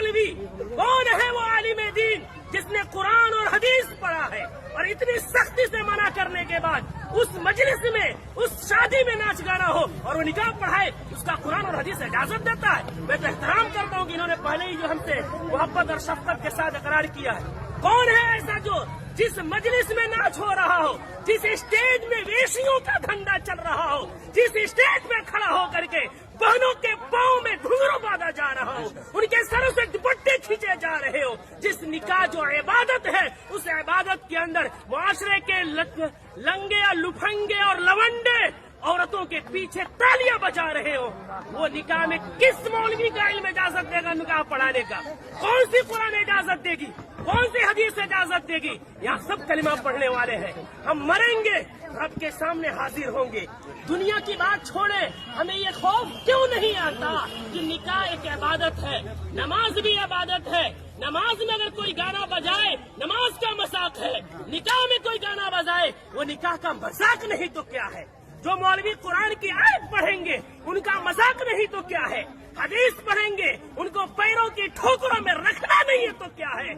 मौलवी, कौन है वो आलिम दीन जिसने कुरान और हदीस पढ़ा है और इतनी सख्ती से मना करने के बाद उस मजलिस में, उस शादी में नाच गाना हो और वो निकाह पढ़ाए, उसका कुरान और हदीस इजाजत देता है? मैं तो एहतराम करता हूँ कि इन्होंने पहले ही जो हमसे मोहब्बत और शफकत के साथ इकरार किया है। कौन है ऐसा जो जिस मजलिस में नाच हो रहा हो, जिस स्टेज में वेशियों का धंधा चल रहा हो, जिस स्टेज में खड़ा हो करके बहनों के पाँव में घुंघरू बांधा जा रहा हो, उनके सरों से दुपट्टे खींचे जा रहे हो, जिस निकाह जो इबादत है उस इबादत के अंदर मुआशरे के लंगे और लुफंगे और लवंडे औरतों के पीछे तालियां बजा रहे हो, वो निकाह में किस मौलवी का इल्म इजाजत देगा निकाह पढ़ाने का? कौन सी कुरान इजाजत देगी? कौन सी हदीस इजाजत देगी? यहाँ सब कलिमा पढ़ने वाले हैं। हम मरेंगे, रब के सामने हाजिर होंगे। दुनिया की बात छोड़े, हमें ये खौफ क्यों नहीं आता कि निकाह एक इबादत है, नमाज भी इबादत है। नमाज में अगर कोई गाना बजाए, नमाज का मजाक है। निकाह में कोई गाना बजाए, वो निकाह का मजाक नहीं तो क्या है? जो मौलवी कुरान की आयत पढ़ेंगे उनका मजाक नहीं तो क्या है? हदीस पढ़ेंगे उनको पैरों की ठोकरों में रखना नहीं है तो क्या है?